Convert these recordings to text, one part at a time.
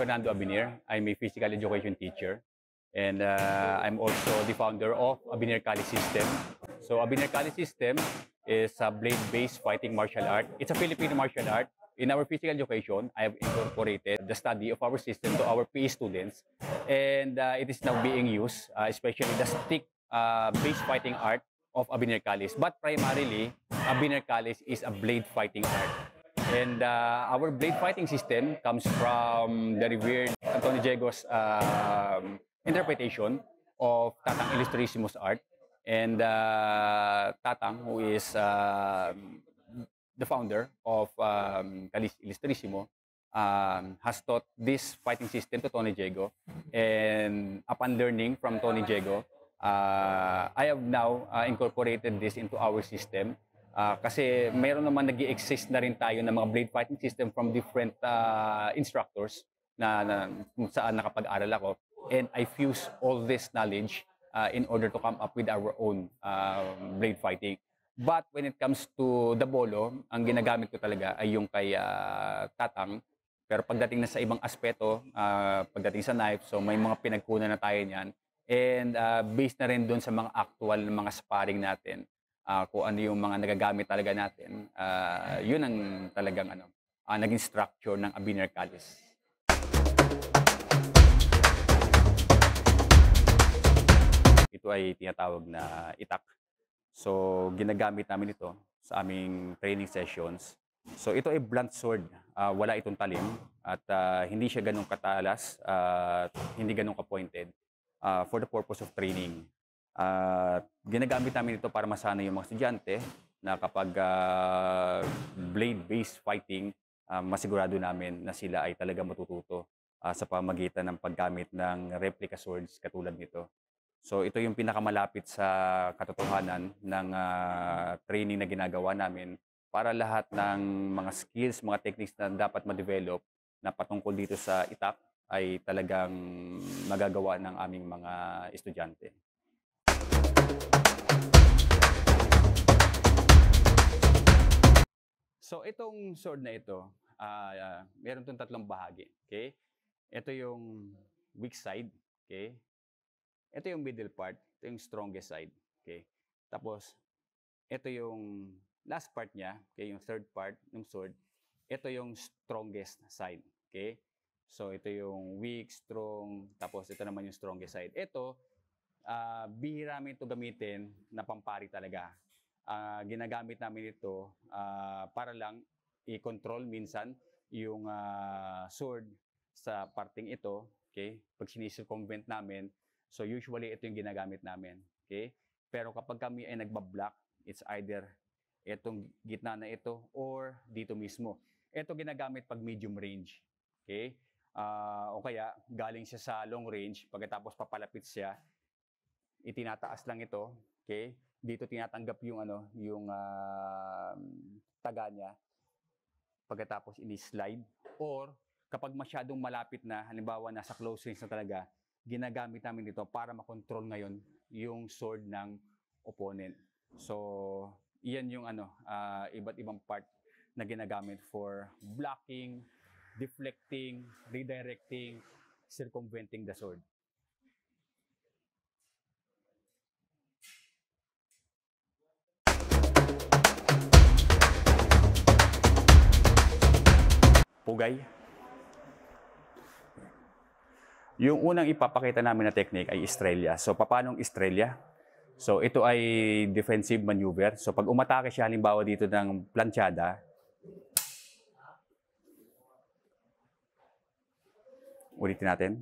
Fernando Abiner. I'm a physical education teacher. And I'm also the founder of Abiner Kali System. So Abiner Kali System is a blade-based fighting martial art. It's a Filipino martial art. In our physical education, I have incorporated the study of our system to our PE students. And it is now being used, especially the stick-based fighting art of Abiner Kalis. But primarily, Abiner Kalis is a blade fighting art. And our blade fighting system comes from the revered Antonio Diego's interpretation of Tatang Illustrisimo's art. And Tatang, who is the founder of Kalis Illustrisimo, has taught this fighting system to Tony Diego. And upon learning from Tony Diego, I have now incorporated this into our system. Kasi mayroon naman nag-i-exist na rin tayo ng mga blade fighting system from different instructors na kung saan nakapag-aral ako. And I fuse all this knowledge in order to come up with our own blade fighting. But when it comes to the bolo, ang ginagamit ko talaga ay yung kay Tatang. Pero pagdating na sa ibang aspeto, pagdating sa knife, so may mga pinagkunan na tayo niyan. And based na rin doon sa mga actual mga sparring natin, kung ano yung mga nagagamit talaga natin, yun ang talagang naging structure ng Abiner Kalis. Ito ay tinatawag na itak. So, ginagamit namin ito sa aming training sessions. So, ito ay blunt sword. Wala itong talim at hindi siya ganun katalas, hindi ganun ka-pointed for the purpose of training. Ginagamit namin ito para masana yung mga estudyante na kapag blade-based fighting, masigurado namin na sila ay talaga matututo sa pamamagitan ng paggamit ng replica swords katulad nito. So ito yung pinakamalapit sa katotohanan ng training na ginagawa namin para lahat ng mga skills, mga techniques na dapat ma-develop na patungkol dito sa itak ay talagang magagawa ng aming mga estudyante. So itong sword na ito, meron itong tatlong bahagi. Okay? Ito yung weak side. Okay? Ito yung middle part, ito yung strongest side. Okay? Tapos, ito yung last part niya, okay? Yung third part ng sword. Ito yung strongest side. Okay? So, ito yung weak, strong, tapos ito naman yung strongest side. Ito, bihira namin ito gamitin na pampari talaga. Ginagamit namin ito para lang i-control minsan yung sword sa parting ito. Okay? Pag sinisircumvent namin, so usually ito yung ginagamit namin, okay? Pero kapag kami ay nagbablock, it's either itong gitna na ito or dito mismo. Ito ginagamit pag medium range, okay? O kaya galing siya sa long range, pagkatapos papalapit siya, itinataas lang ito, okay? Dito tinatanggap yung yung taga niya. Pagkatapos ini-slide, or kapag masyadong malapit na, halimbawa nasa close range na talaga, ginagamit namin dito para makontrol ngayon yung sword ng opponent. So, iyan yung iba't ibang part na ginagamit for blocking, deflecting, redirecting, circumventing the sword. Pugay. Yung unang ipapakita namin na technique ay Estrella. So, paano ang Estrella? So, ito ay defensive maneuver. So, pag umatake siya, halimbawa dito ng planchada, ulitin natin.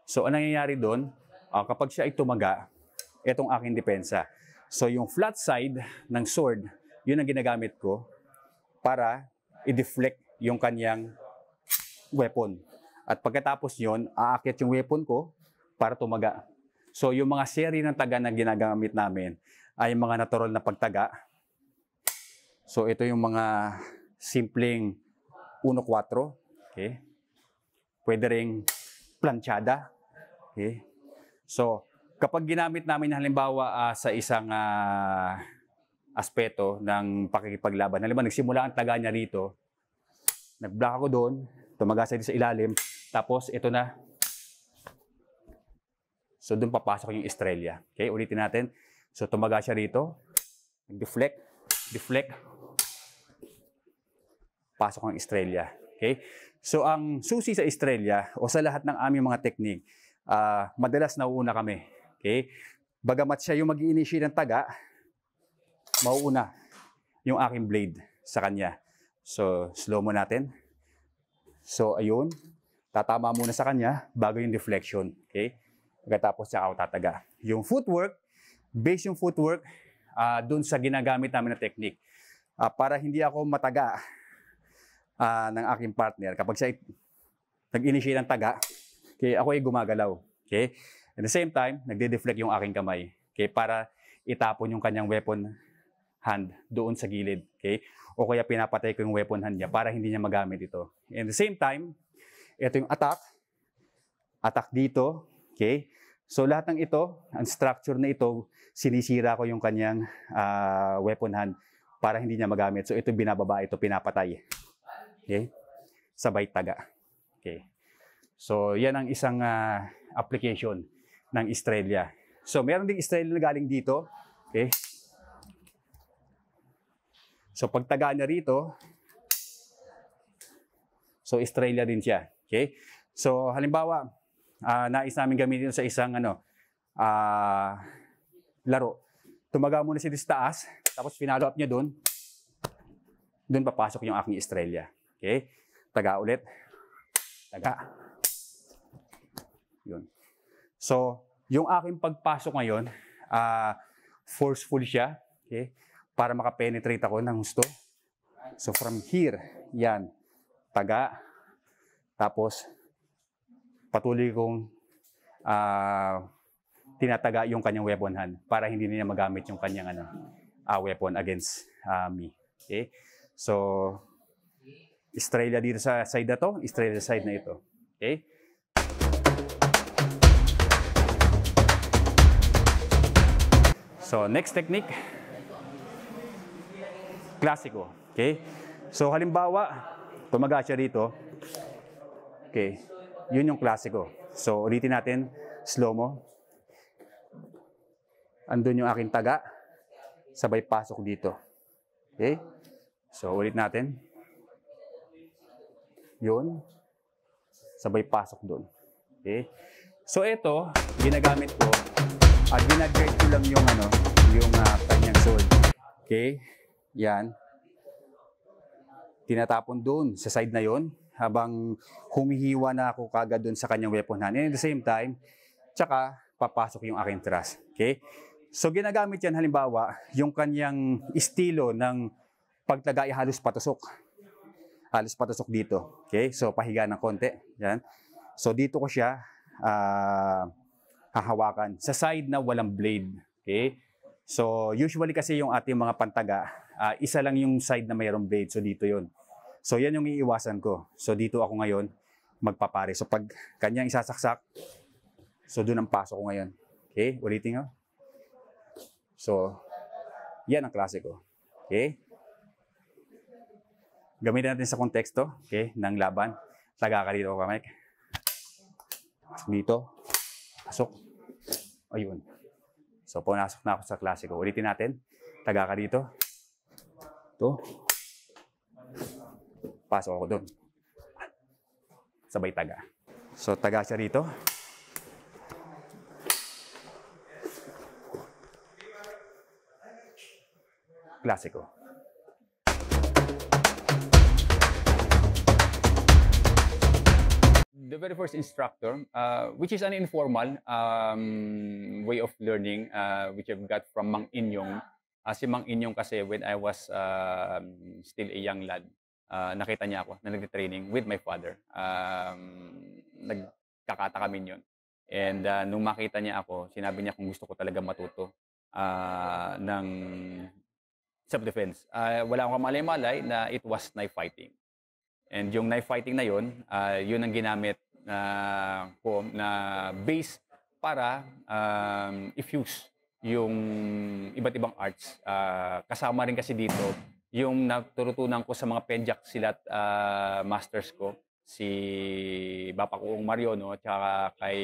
So, ang nangyayari doon, kapag siya ay tumaga, itong aking depensa. So, yung flat side ng sword, yun ang ginagamit ko para i-deflect yung kanyang weapon. At pagkatapos yon, aakyat yung weapon ko para tumaga. So yung mga seri ng taga na ginagamit namin ay mga natural na pagtaga. So ito yung mga simpleng 1-4. Okay? Pwede ring planchada. Okay? So kapag ginamit namin halimbawa sa isang aspeto ng pakikipaglaban, halimbawa nagsimula ang taga niya rito, Nag-block ako doon, tumaga siya sa ilalim, tapos ito na. So doon papasok yung estrella. Okay, ulitin natin. So tumaga siya rito, deflect, deflect, pasok ang estrella. Okay? So ang susi sa estrella o sa lahat ng aming mga technique, madalas nauuna kami. Okay? Bagamat siya yung mag-i-initiate ng taga, mauuna yung aking blade sa kanya. So slow mo natin. So ayun, tatama muna sa kanya bago yung deflection. Okay? Pagkatapos siya ako tataga. Yung footwork, base yung footwork dun sa ginagamit namin na technique. Para hindi ako mataga ng aking partner. Kapag siya nag-initiate ng taga, okay, ako ay gumagalaw. Okay? At the same time, nagde-deflect yung aking kamay. Okay? Para itapon yung kanyang weapon hand doon sa gilid. Okay? O kaya pinapatay ko yung weapon hand niya para hindi niya magamit ito. And the same time, ito yung attack. Attack dito. Okay? So lahat ng ito, ang structure na ito, sinisira ko yung kanyang weapon hand para hindi niya magamit. So ito binababa, ito pinapatay. Okay? Sabay taga. Okay. So yan ang isang application ng estrella. So meron ding estrella na galing dito. Okay? So pag taga niya rito, so estrella din siya. Okay? So halimbawa, nais namin gamitin sa isang laro. Tumaga muna siya sa taas, tapos finalo up niya doon. Doon papasok yung aking estrella. Okay? Taga ulit. Taga. Yun. So, yung aking pagpasok ngayon, forceful siya. Okay? Para makapenetrate ako ng gusto. So, from here, yan. Taga. Tapos, patuloy kong tinataga yung kanyang weapon hand para hindi niya magamit yung kanyang weapon against me. Okay? So, estrella dito sa side na to, estrella sa side na ito. Okay? So, next technique, klasiko. Okay? So, halimbawa, tumaga siya rito. Okay? Yun yung klasiko. So, ulitin natin, slow mo. Andun yung aking taga, sabay pasok dito. Okay? So, ulit natin. Yun. Sabay pasok doon. Okay? So, ito, ginagamit ko, at ginagert ko lang yung, yung kanyang sword. Okay? Yan. Tinatapon doon sa side na yon habang humihiwa na ako kagad doon sa kanyang weapon hand. And at the same time, tsaka papasok yung aking thrust. Okay? So, ginagamit yan halimbawa, yung kanyang estilo ng pagtaga ay halos patusok. Halos patusok dito. Okay? So, pahiga ng konti. Yan. So, dito ko siya hahawakan. Sa side na walang blade. Okay? So, usually kasi yung ating mga pantaga, isa lang yung side na mayroong blade. So, dito yon. So, yan yung iiwasan ko. So, dito ako ngayon magpapare. So, pag kanyang isasaksak, so, doon ang pasok ko ngayon. Okay? Ulitin nga. So, yan ang klase ko. Okay? Gamitin natin sa konteksto, okay, ng laban. Taga ka dito, Kamek. Dito. Pasok. Ayun. So, pumasok na ako sa klase ko. Ulitin natin. Taga ka dito. Ito. Pasok ako doon. Sabay taga. So, taga siya rito. Klase ko. The very first instructor, which is an informal way of learning, which I've got from Mang Inyong. Si Mang Inyong kasi when I was still a young lad, nakita niya ako na nagtitraining with my father. Nagkakata kami yun. And nung makita niya ako, sinabi niya kung gusto ko talaga matuto ng self-defense. Wala akong kamalay-malay na it was knife fighting. And yung knife fighting na yun, yun ang ginamit ko na base para i-fuse yung iba't ibang arts. Kasama rin kasi dito yung natutunan ko sa mga penjak silat masters ko, si Bapa Kuong Mariono at saka kay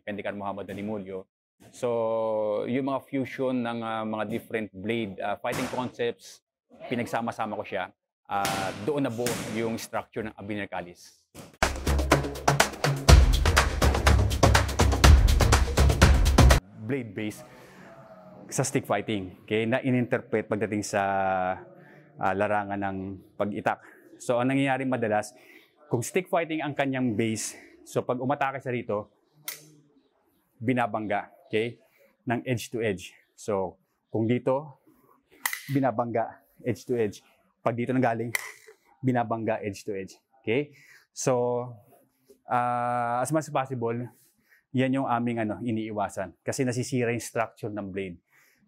Pendekan Muhammad Animulio. So, yung mga fusion ng mga different blade fighting concepts, pinagsama-sama ko siya. Doon nabuo yung structure ng Abiner Kalis. Blade base sa stick fighting, okay, na ininterpret pagdating sa larangan ng pag-itak. So, ang nangyayari madalas, kung stick fighting ang kanyang base, so pag umatake siya rito, binabangga, okay, ng edge to edge. So, kung dito, binabangga edge to edge. Pag dito nanggaling, binabangga edge to edge. Okay? So, as much as possible, yan yung aming iniiwasan. Kasi nasisira yung structure ng blade.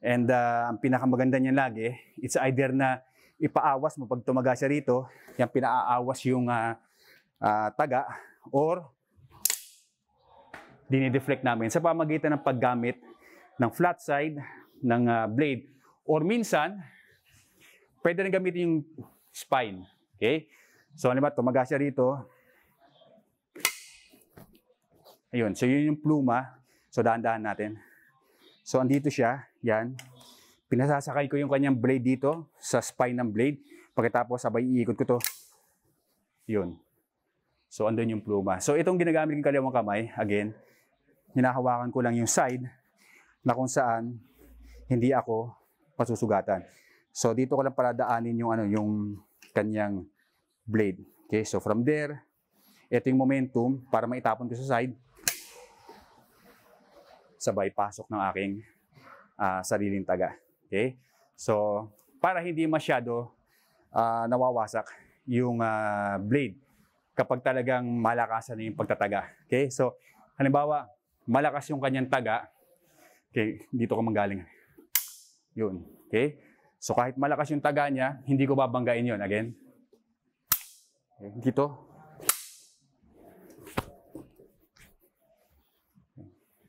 And ang pinakamaganda niyan lagi, it's either na ipaawas mo pag tumaga siya rito, yung pinaaawas yung taga, or dinideflect namin sa pamagitan ng paggamit ng flat side ng blade. Or minsan, pwede rin gamitin yung spine. Okay? So, halimbawa, tumaga siya rito. Ayun. So, yun yung pluma. So, dahan-dahan natin. So, andito siya. Yan. Pinasasakay ko yung kanyang blade dito sa spine ng blade. Pagkatapos, sabay iikot ko to. Yun. So, andun yung pluma. So, itong ginagamit ng kaliwang kamay, again, hinahawakan ko lang yung side na kung saan hindi ako pasusugatan. So, dito ko lang para daanin yung, yung kanyang blade. Okay, so from there, ito yung momentum para maitapon ko sa side. Sabay pasok ng aking sariling taga. Okay, so para hindi masyado nawawasak yung blade kapag talagang malakasan na yung pagtataga. Okay, so halimbawa, malakas yung kanyang taga. Okay, dito ko manggaling. Yun. Okay, so kahit malakas yung taga niya, hindi ko babanggain yun. Again. Okay, dito.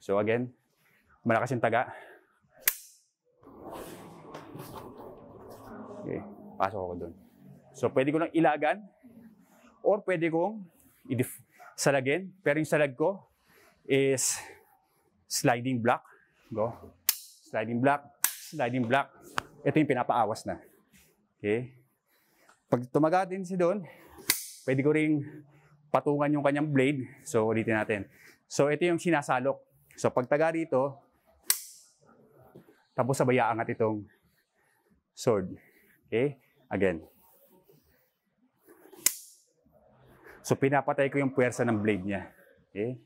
So again, malakas yung taga. Okay, pasok ako dun. So pwede ko lang ilagan or pwede kong salagin. Pero yung salag ko is sliding block. Go. Sliding block. Sliding block. Ito yung pinapaawas na. Okay. Pag tumaga din si doon, pwede ko ring patungan yung kanyang blade. So ulitin natin. So ito yung sinasalok. So pag taga rito, tapos sabay aangat itong sword. Okay? Again. So pinapatay ko yung puwersa ng blade niya. Okay?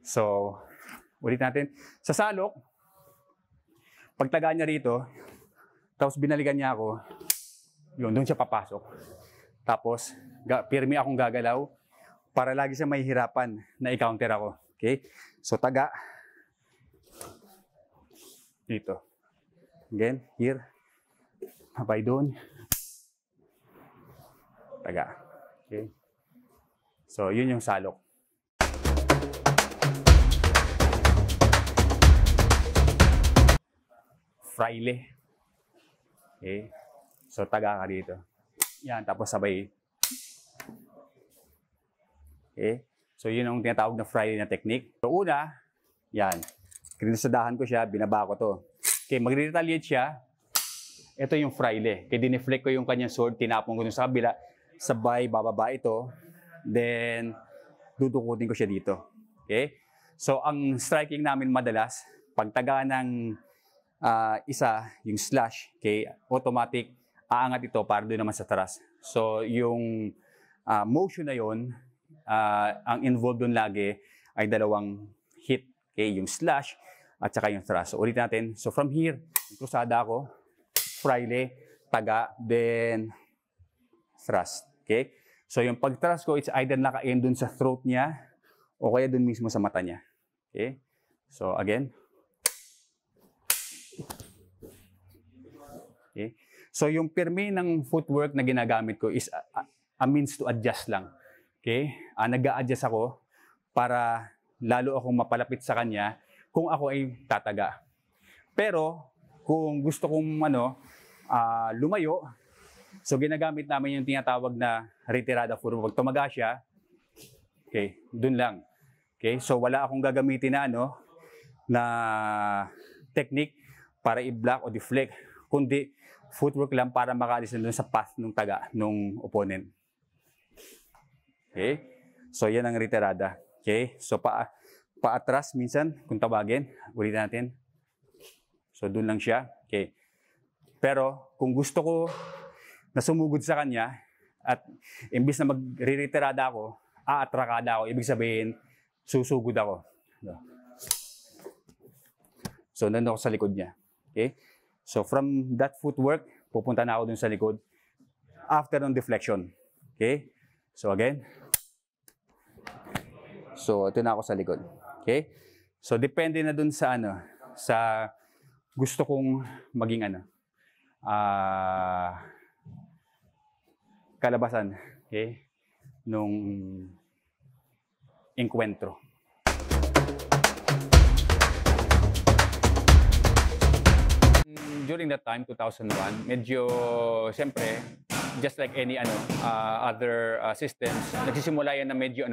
So, ulit natin. Sa salok, pag taga niya rito, tapos binalikan niya ako, yun, doon siya papasok. Tapos, pirmi akong gagalaw para lagi siya mahihirapan na i-counter ako. Okay? So, taga. Dito. Again, here. Habay doon. Taga. Okay? So, yun yung salok. Fraile. Okay? So, taga ka dito. Yan, tapos sabay. Okay? So, yun ang tinatawag na fraile na technique. So, una, yan. Kinusadahan ko siya, binaba ko to. Okay, magre-retaliate siya. Ito yung fraile. Kaya dineflect ko yung kanyang sword, tinapon ko dun sa kabila, sabay, bababa ito. Then, dudukutin ko siya dito. Okay? So, ang striking namin madalas, pagtaga ng isa, yung slash, okay, automatic, aangat ito para doon naman sa taras. So, yung motion na yun, ang involved doon lagi ay dalawang hit. Okay, yung slash at saka yung thrust. So, ulit natin. So, from here, krusada ako, fraile, taga, then thrust. Okay? So, yung pag-thrust ko, it's either naka-end dun sa throat niya o kaya dun mismo sa mata niya. Okay? So, again. Okay? So, yung pirmi ng footwork na ginagamit ko is a means to adjust lang. Okay? Nag-a-adjust ako para lalo akong mapalapit sa kanya kung ako ay tataga. Pero, kung gusto kong lumayo. So ginagamit namin yung tinatawag na retirada footwork. Pag tumaga siya, okay, dun lang. Okay, so wala akong gagamitin na na technique para i-block o deflect, kundi footwork lang para makaalis na dun sa path ng taga ng opponent. Okay, so yan ang retirada. Okay, so paatras minsan kung tawagin, ulitin natin. So dun lang siya. Okay, pero kung gusto ko na sumugod sa kanya at imbis na magre-retirada ako, aatrakada ako, ibig sabihin susugod ako. So nandun ako sa likod niya. Okay? So from that footwork, pupunta na ako dun sa likod after ng deflection. Okay? So again. So ito na ako sa likod. Okay? So depende na dun sa sa gusto kong maging kalabasan, okay, nung encuentro. During that time, 2001, medyo, siyempre, just like any other systems, nagsisimula yan na medyo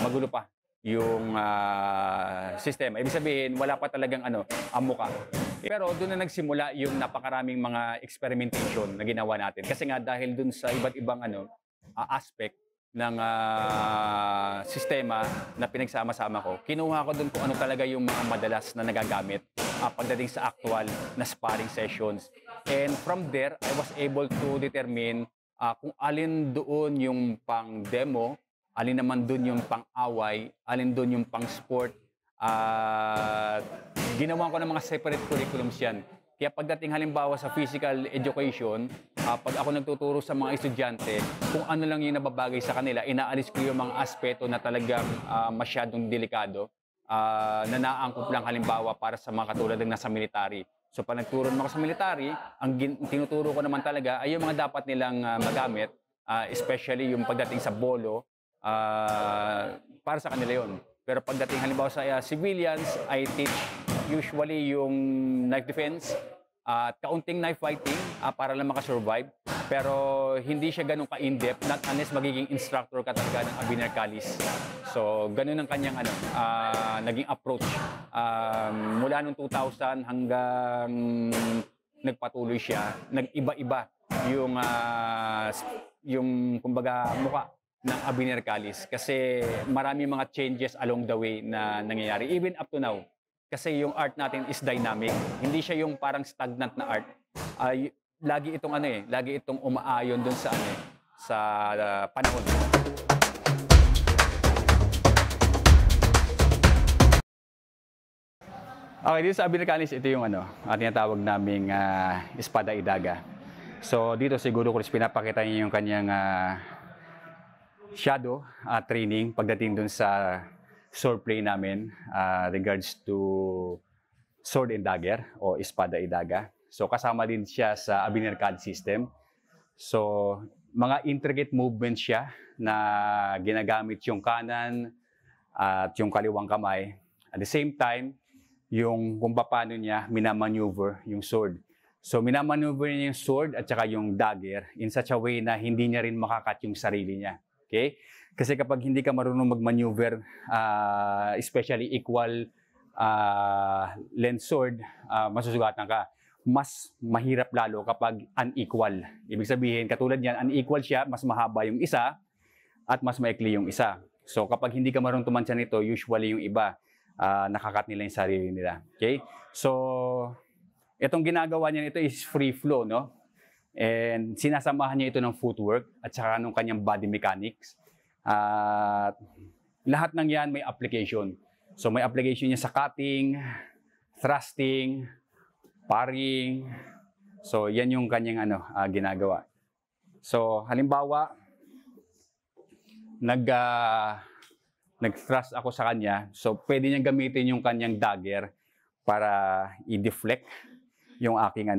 magulo pa yung sistema. Ibig sabihin, wala pa talagang amuka. Pero doon na nagsimula yung napakaraming mga experimentation na ginawa natin. Kasi nga dahil doon sa iba't ibang aspect ng sistema na pinagsama-sama ko, kinuha ko doon kung ano talaga yung mga madalas na nagagamit pagdating sa actual na sparring sessions. And from there, I was able to determine kung alin doon yung pang-demo, alin naman doon yung pang-away, alin doon yung pang-sport. Ginawa ko ng mga separate curriculums yan. Kaya pagdating halimbawa sa physical education, pag ako nagtuturo sa mga estudyante, kung ano lang yung nababagay sa kanila, inaalis ko yung mga aspeto na talagang masyadong delikado, na naangkop lang halimbawa para sa mga katulad ng nasa military. So pag nagturo naman ako sa military, ang tinuturo ko naman talaga ay yung mga dapat nilang magamit, especially yung pagdating sa bolo, para sa kanila yon. Pero pagdating halimbawa sa civilians, I teach usually yung knife defense at kaunting knife fighting para lang makasurvive. Pero hindi siya ganun ka-in-depth, not unless magiging instructor ka talaga ng Abiner Kalis. So ganun ang kanyang naging approach. Mula noong 2000 hanggang nagpatuloy siya, nag-iba-iba yung kumbaga mukha ng Abiner Kalis kasi marami mga changes along the way na nangyayari even up to now. Kasi yung art natin is dynamic. Hindi siya yung parang stagnant na art. Lagi itong lagi itong umaayon dun sa sa panahon. Okay, dito sa Abiner Kalis, ito yung tinatawag naming espada idaga. So dito siguro kung pinapakita niya yung kanyang shadow training pagdating dun sa sword play namin regards to sword and dagger o espada idaga. So kasama din siya sa Abiner Kalis system. So mga intricate movements siya na ginagamit yung kanan at yung kaliwang kamay. At the same time, yung kung paano niya minamaneuver yung sword. So minamaneuver niya yung sword at saka yung dagger in such a way na hindi niya rin makakat yung sarili niya. Okay? Kasi kapag hindi ka marunong mag-maneuver, especially equal length sword, masusugatan ka. Mas mahirap lalo kapag unequal. Ibig sabihin, katulad niyan, unequal siya, mas mahaba yung isa at mas maikli yung isa. So kapag hindi ka marunong tumansya nito, usually yung iba, nakakat nila yung sarili nila. Okay? So, itong ginagawa niya nito is free flow, no? And sinasamahan niya ito ng footwork at saka ng kanyang body mechanics. Lahat ng yan may application. So may application niya sa cutting, thrusting, parrying. So yan yung kanyang ginagawa. So halimbawa, nag-thrust ako sa kanya. So pwede niyang gamitin yung kanyang dagger para i-deflect yung aking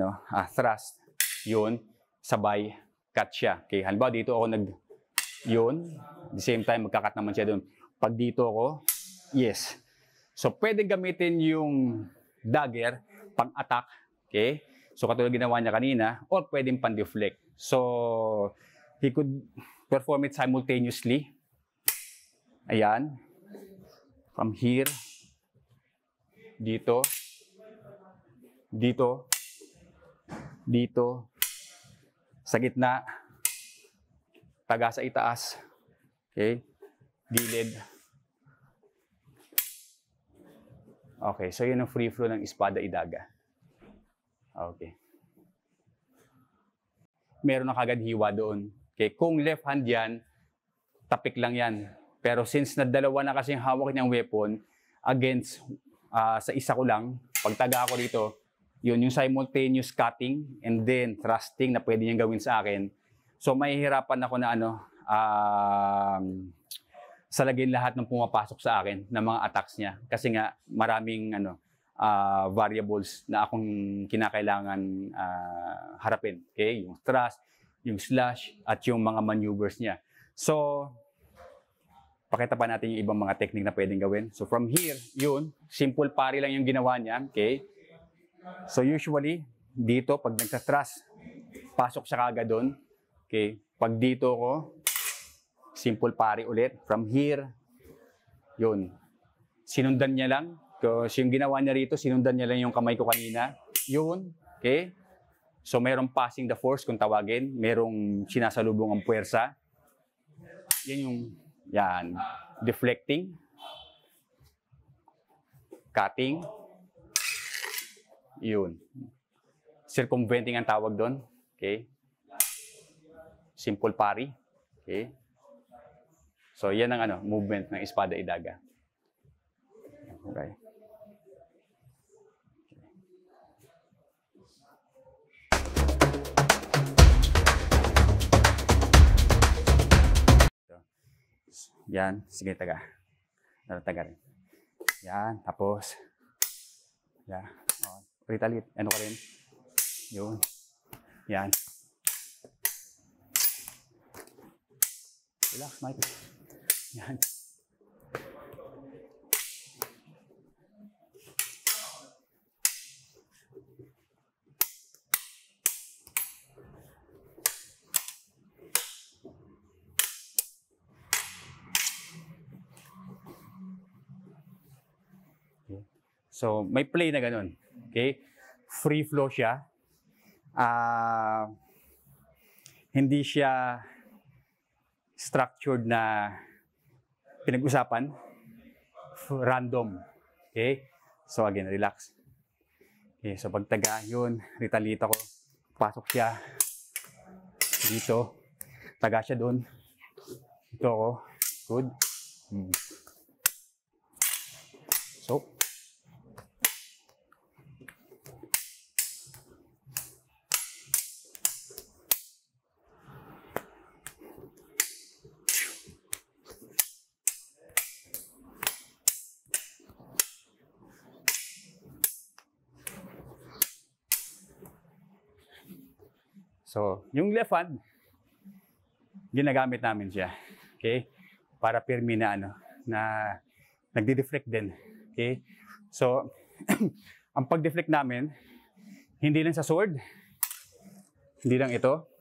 thrust. Yun, sabay cut siya. Okay, halimbawa dito ako yun, at the same time magkakat naman siya doon. Pag dito ako, yes. So pwede gamitin yung dagger pang-attack, okay? So katulad ginawa niya kanina, or pwedeng pan-deflect. So he could perform it simultaneously. Ayan. From here, dito, dito, dito, sa gitna, taga sa itaas, okay, gilid. Okay, so yun ang free flow ng espada idaga. Okay. Meron na kagad hiwa doon. Okay, kung left hand yan, tapik lang yan. Pero since na dalawa na kasi hawak niyang weapon, against sa isa ko lang, pag taga ako dito, yun yung simultaneous cutting and then thrusting na pwede niyang gawin sa akin. So mahihirapan ako na salagin lahat ng pumapasok sa akin ng mga attacks niya. Kasi nga maraming variables na akong kinakailangan harapin. Okay? Yung thrust, yung slash, at yung mga maneuvers niya. So, pakita pa natin yung ibang mga technique na pwedeng gawin. So from here, yun, simple parry lang yung ginawa niya. Okay? So usually, dito, pag nagsa-thrust, pasok siya kagad doon. Okay? Pag dito ko, simple parry ulit. From here, yun. Sinundan niya lang. Kasi yung ginawa niya rito, sinundan niya lang yung kamay ko kanina. Yun. Okay? So mayroong passing the force kung tawagin. Mayroong sinasalubong ang puwersa. Yan yung, yan. Deflecting. Cutting. Yun. Circumventing ang tawag doon. Okay? Simple parry. Okay? So, yan ang movement ng espada idaga. Okay. Yan. Sige, taga. Taga rin. Yan. Tapos, yan. Oh, retaliate. Ano ka rin? Yun. Yan. Relax, Mike. Yan. Okay. So, may play na ganun. Okay? Free flow siya. Hindi siya structured na pinag-usapan. Random. Okay? So again, relax. Okay, so pagtaga, yun, retaliate ako. Pasok siya. Dito. Taga siya doon. Dito ako. Good. So, yung left hand, ginagamit namin siya. Okay? Para pirmi na na nagdi-deflect din. Okay? So, ang pag-deflect namin, hindi lang sa sword, hindi lang ito,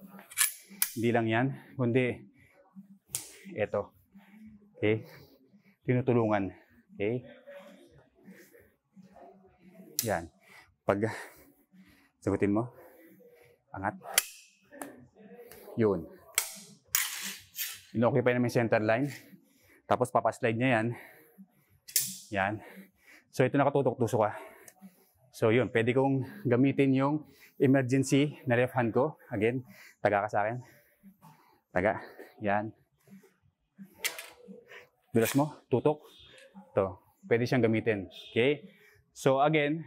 hindi lang yan, kundi ito. Okay? Tinutulungan. Okay? Yan. Pag sagutin mo, angat. Yun. Ino-occupy namin center line. Tapos papaslide niya yan. Yan. So ito nakatutok-tusok ka. So yun, pwede kong gamitin yung emergency na left hand ko. Again, taga ka sa akin. Taga. Yan. Dulas mo, tutok. Ito, pwede siyang gamitin. Okay? So again,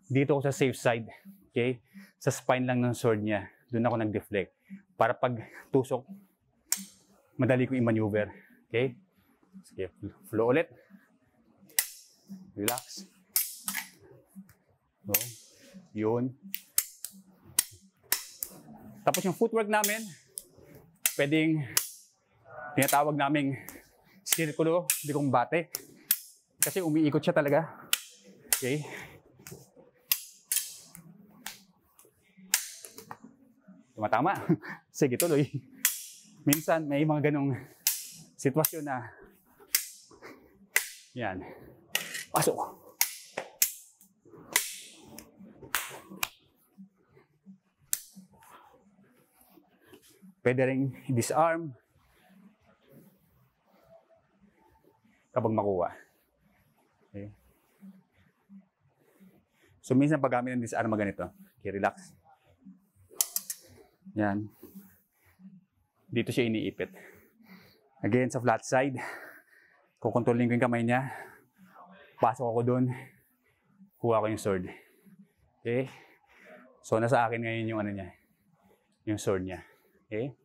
dito ko sa safe side. Okay? Sa spine lang ng sword niya. Doon ako nag-deflect. Para pag tusok, madali kong i-maneuver. Okay? Sige, flow ulit. Relax. So, yun. Tapos yung footwork namin, pwedeng tinatawag naming sirkulo de combate. Kasi umiikot siya talaga. Okay? Tumatama. Sige, tuloy. Minsan, may mga ganong sitwasyon na yan. Pasok. Pwede rin disarm kapag makuha. Okay. So, minsan paggamit ng disarm ganito. Okay, relax. Yan. Dito siya iniipit. Again, sa flat side, kukontrolin ko yung kamay niya. Pasok ako dun. Kuha ko yung sword. Okay? So, nasa akin ngayon yung ano niya. Yung sword niya. Okay?